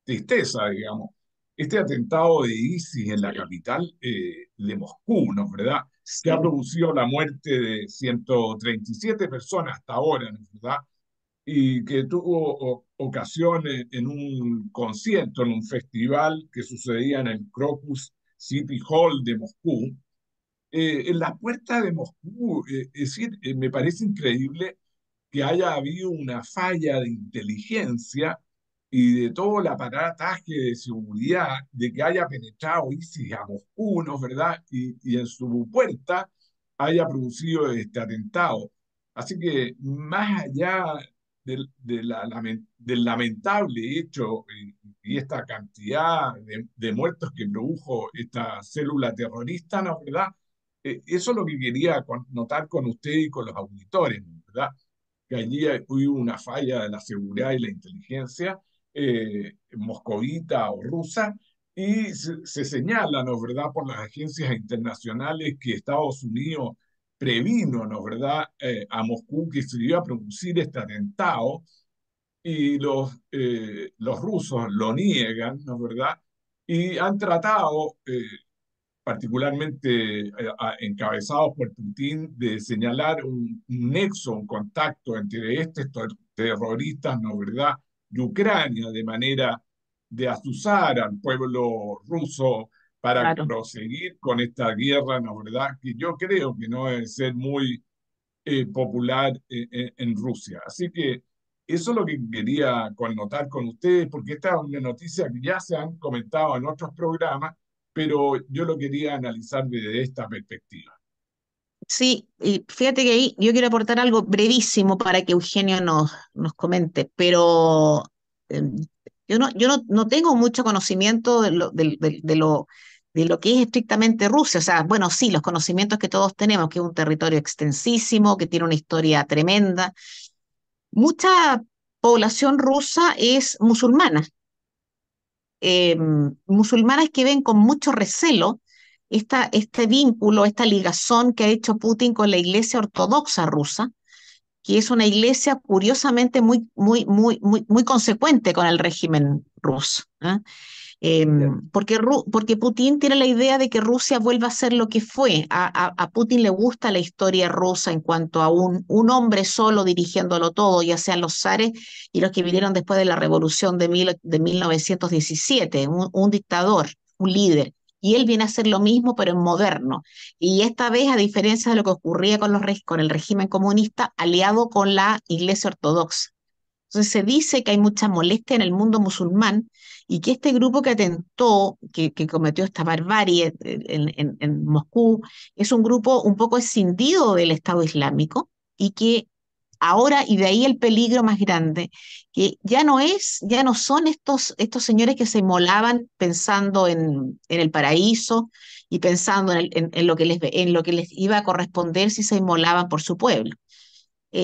tristeza, digamos. Este atentado de ISIS en la Sí, capital de Moscú, ¿no es verdad? Que ha sí, producido la muerte de 137 personas hasta ahora, ¿no es verdad? Y que tuvo ocasión en un concierto, en un festival que sucedía en el Crocus City Hall de Moscú, en la puerta de Moscú. Es decir, me parece increíble que haya habido una falla de inteligencia y de todo el aparataje de seguridad, de que haya penetrado ISIS a Moscú, ¿no es verdad? Y en su puerta haya producido este atentado. Así que más allá del lamentable hecho y esta cantidad de muertos que produjo esta célula terrorista, ¿no es verdad? Eso es lo que quería notar con usted y con los auditores, ¿no? ¿Verdad? Que allí hubo una falla de la seguridad y la inteligencia moscovita o rusa, y se señala, ¿no es verdad?, por las agencias internacionales que Estados Unidos previno, ¿no es verdad?, a Moscú que se iba a producir este atentado, y los rusos lo niegan, ¿no es verdad?, y han tratado particularmente encabezados por Putin, de señalar un nexo, un contacto entre estos terroristas, ¿no es verdad?, de Ucrania, de manera de azuzar al pueblo ruso para claro. proseguir con esta guerra, ¿no es verdad?, que yo creo que no debe ser muy popular en Rusia. Así que eso es lo que quería connotar con ustedes, porque esta es una noticia que ya se han comentado en otros programas, pero yo lo quería analizar desde esta perspectiva. Sí, y fíjate que ahí yo quiero aportar algo brevísimo para que Eugenio nos comente, pero eh, yo no tengo mucho conocimiento de lo que es estrictamente Rusia. O sea, bueno, sí, los conocimientos que todos tenemos, que es un territorio extensísimo, que tiene una historia tremenda. Mucha población rusa es musulmana, musulmanas que ven con mucho recelo este vínculo, esta ligazón que ha hecho Putin con la Iglesia Ortodoxa rusa, que es una iglesia curiosamente muy consecuente con el régimen ruso. ¿Ah? Entiendo. Porque Putin tiene la idea de que Rusia vuelva a ser lo que fue. A Putin le gusta la historia rusa en cuanto a un hombre solo dirigiéndolo todo, ya sean los zares y los que vinieron después de la revolución de 1917, un dictador, un líder. Y él viene a hacer lo mismo, pero en moderno. Y esta vez, a diferencia de lo que ocurría con el régimen comunista, aliado con la Iglesia Ortodoxa. Entonces se dice que hay mucha molestia en el mundo musulmán y que este grupo que atentó, que cometió esta barbarie en Moscú, es un grupo un poco escindido del Estado Islámico y que ahora, y de ahí el peligro más grande, que ya no son estos señores que se inmolaban pensando en el paraíso y pensando en lo que les iba a corresponder si se inmolaban por su pueblo.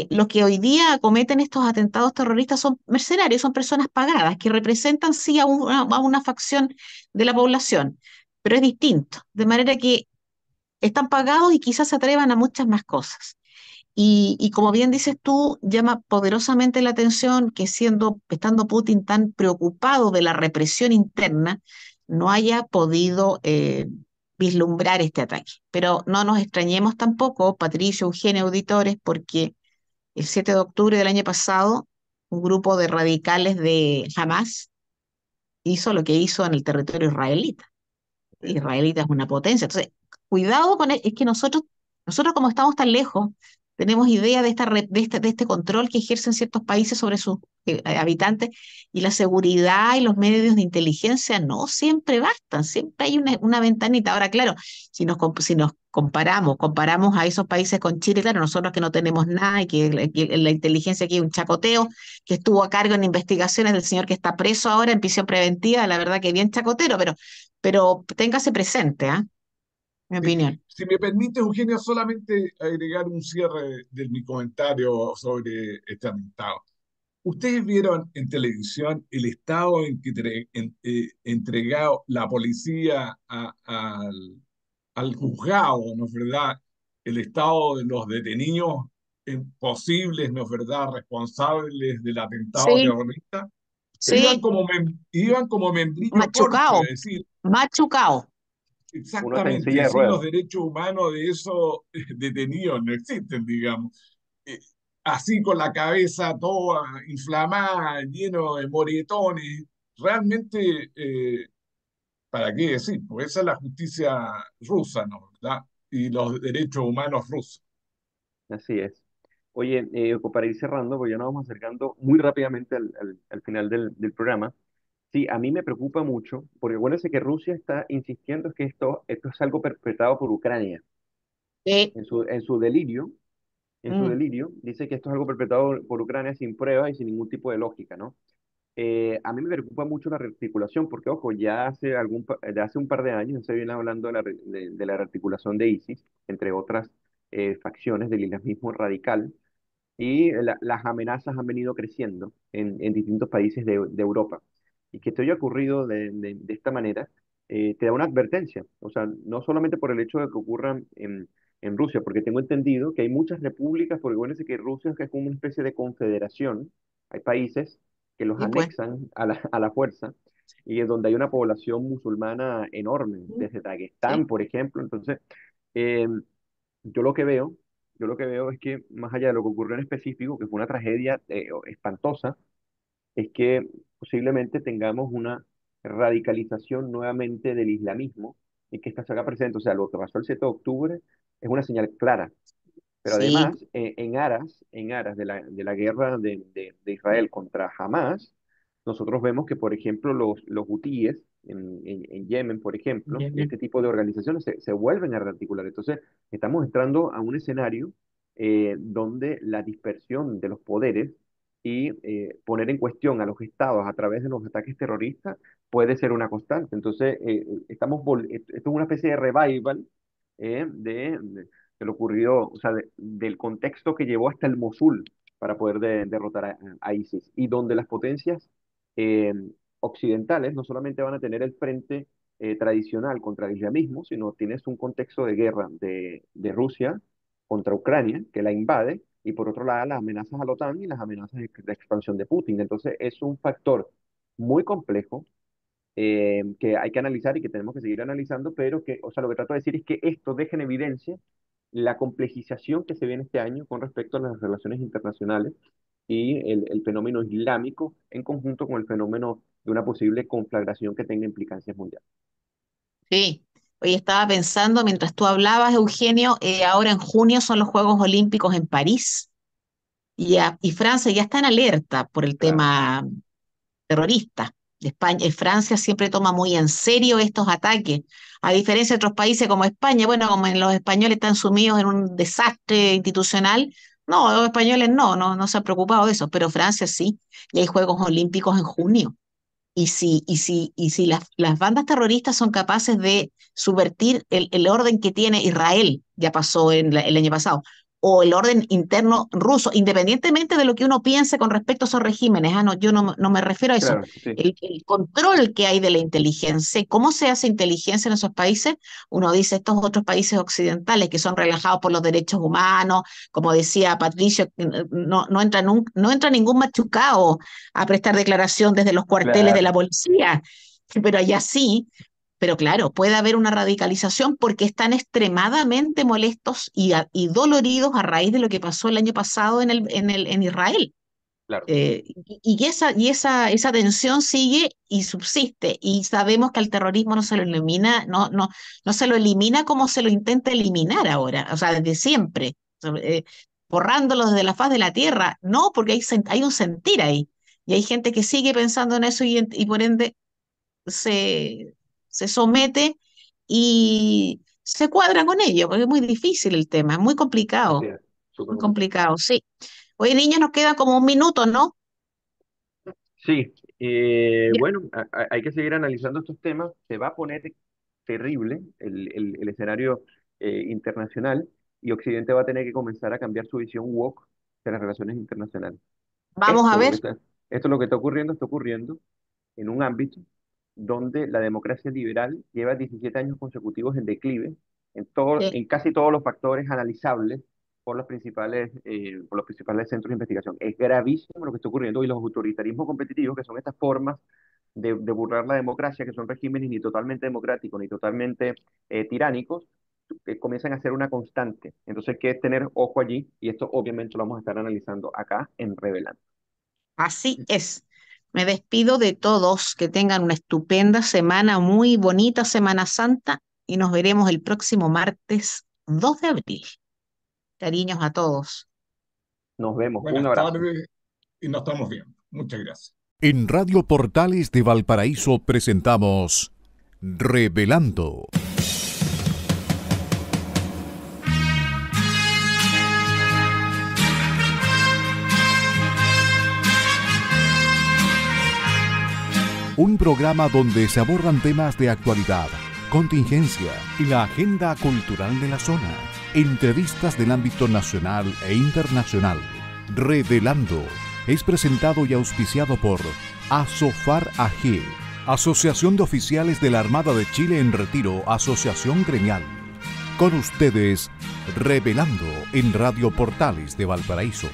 Los que hoy día cometen estos atentados terroristas son mercenarios, son personas pagadas que representan sí a una facción de la población, pero es distinto, de manera que están pagados y quizás se atrevan a muchas más cosas. Y como bien dices tú, llama poderosamente la atención que estando Putin tan preocupado de la represión interna, no haya podido vislumbrar este ataque. Pero no nos extrañemos tampoco, Patricio, Eugenio, auditores, porque el 7 de octubre del año pasado, un grupo de radicales de Hamas hizo lo que hizo en el territorio israelita. Israelita es una potencia. Entonces, cuidado con es que nosotros como estamos tan lejos, tenemos idea de este control que ejercen ciertos países sobre sus habitantes, y la seguridad y los medios de inteligencia no siempre bastan, siempre hay una ventanita. Ahora, claro, si nos comparamos a esos países con Chile, claro, nosotros que no tenemos nada y que la inteligencia aquí es un chacoteo, que estuvo a cargo en investigaciones del señor que está preso ahora en prisión preventiva, la verdad que bien chacotero, pero téngase presente, ¿ah? mi Sí, opinión. si me permite, Eugenio, solamente agregar un cierre de mi comentario sobre este atentado. ¿Ustedes vieron en televisión el estado en que entregado la policía al juzgado, ¿no es verdad? El estado de los detenidos posibles, ¿no es verdad?, responsables del atentado Sí, terrorista. Sí, sí, Iban como membrillo corcho, machucado, es decir, machucado. uno está en exactamente, silla es de decir, los ruedas. derechos humanos de esos detenidos no existen, digamos. Eh, Así con la cabeza toda inflamada, lleno de moretones, realmente, ¿para qué decir? Porque esa es la justicia rusa, ¿no? ¿Verdad? Y los derechos humanos rusos. Así es. Oye, para ir cerrando, porque ya nos vamos acercando muy rápidamente al final del programa. Sí, a mí me preocupa mucho, porque acuérdense que Rusia está insistiendo que esto es algo perpetrado por Ucrania. Sí, En su delirio, mm, dice que esto es algo perpetrado por Ucrania sin pruebas y sin ningún tipo de lógica, ¿no? A mí me preocupa mucho la rearticulación, porque, ojo, ya hace un par de años se viene hablando de la rearticulación de ISIS, entre otras facciones del islamismo radical, y las amenazas han venido creciendo en distintos países de Europa. Y que esto haya ocurrido de esta manera, te da una advertencia. O sea, no solamente por el hecho de que ocurra en Rusia, porque tengo entendido que hay muchas repúblicas, porque bueno, que Rusia es como una especie de confederación, hay países que los y pues. anexan a la fuerza, y es donde hay una población musulmana enorme, Mm, desde sí, Daguestán, por ejemplo. Entonces, eh, yo lo que veo, yo lo que veo es que más allá de lo que ocurrió en específico, que fue una tragedia espantosa, es que posiblemente tengamos una radicalización nuevamente del islamismo y que esta se haga presente. O sea, lo que pasó el 7 de octubre es una señal clara, pero sí, además, en aras de la guerra de Israel contra Hamas, nosotros vemos que, por ejemplo, los hutíes en Yemen, por ejemplo, y Yemen. este tipo de organizaciones se vuelven a rearticular. Entonces, estamos entrando a un escenario donde la dispersión de los poderes y poner en cuestión a los estados a través de los ataques terroristas puede ser una constante. Entonces, esto es una especie de revival de lo ocurrido, o sea, del contexto que llevó hasta el Mosul para poder derrotar a ISIS, y donde las potencias eh, occidentales no solamente van a tener el frente tradicional contra el islamismo, sino tienes un contexto de guerra de Rusia contra Ucrania, que la invade, y por otro lado las amenazas a la OTAN y las amenazas de expansión de Putin. Entonces es un factor muy complejo que hay que analizar y que tenemos que seguir analizando, pero que, o sea, lo que trato de decir es que esto deja en evidencia la complejización que se viene este año con respecto a las relaciones internacionales y el fenómeno islámico en conjunto con el fenómeno de una posible conflagración que tenga implicancias mundiales. Sí. Hoy estaba pensando, mientras tú hablabas, Eugenio, ahora en junio son los Juegos Olímpicos en París y Francia ya está en alerta por el Claro, tema terrorista. España, Francia siempre toma muy en serio estos ataques, a diferencia de otros países como España. Bueno, como los españoles están sumidos en un desastre institucional, no, los españoles no se han preocupado de eso, pero Francia sí, y hay Juegos Olímpicos en junio. Y si las bandas terroristas son capaces de subvertir el orden que tiene Israel, ya pasó el año pasado, o el orden interno ruso, independientemente de lo que uno piense con respecto a esos regímenes, no, yo no me refiero a eso, claro, sí, el control que hay de la inteligencia, cómo se hace inteligencia en esos países, uno dice estos otros países occidentales que son relajados por los derechos humanos, como decía Patricio, no entra ningún machucado a prestar declaración desde los cuarteles de la claro, policía, pero allá sí, pero claro, puede haber una radicalización porque están extremadamente molestos y doloridos a raíz de lo que pasó el año pasado en Israel. claro, Esa tensión sigue y subsiste, y sabemos que al terrorismo no se lo elimina, no se lo elimina como se lo intenta eliminar ahora, o sea, desde siempre, eh, borrándolo desde la faz de la tierra, no, porque hay un sentir ahí, y hay gente que sigue pensando en eso y por ende se, se somete y se cuadra con ello, porque es muy difícil el tema, es así es, súper muy complicado. complicado, sí. Oye, niños, nos queda como un minuto, ¿no? Sí, bueno, hay que seguir analizando estos temas. Se va a poner terrible el escenario internacional, y Occidente va a tener que comenzar a cambiar su visión woke de las relaciones internacionales. Vamos a Esto, lo que ver. está, esto lo que está ocurriendo en un ámbito donde la democracia liberal lleva 17 años consecutivos en declive Sí. en casi todos los factores analizables por los principales centros de investigación. Es gravísimo lo que está ocurriendo, y los autoritarismos competitivos, que son estas formas de burlar la democracia, que son regímenes ni totalmente democráticos ni totalmente tiránicos, comienzan a ser una constante. Entonces hay que tener ojo allí, y esto obviamente lo vamos a estar analizando acá en Revelando. Así es. Me despido de todos. Que tengan una estupenda semana, muy bonita Semana Santa, y nos veremos el próximo martes 2 de abril. Cariños a todos. Nos vemos, un Buenas abrazo. tardes y nos estamos viendo. Muchas gracias. En Radio Portales de Valparaíso presentamos Revelando. Un programa donde se abordan temas de actualidad, contingencia y la agenda cultural de la zona. Entrevistas del ámbito nacional e internacional. Revelando es presentado y auspiciado por Asofar AG, Asociación de Oficiales de la Armada de Chile en Retiro, Asociación Gremial. Con ustedes, Revelando en Radio Portales de Valparaíso.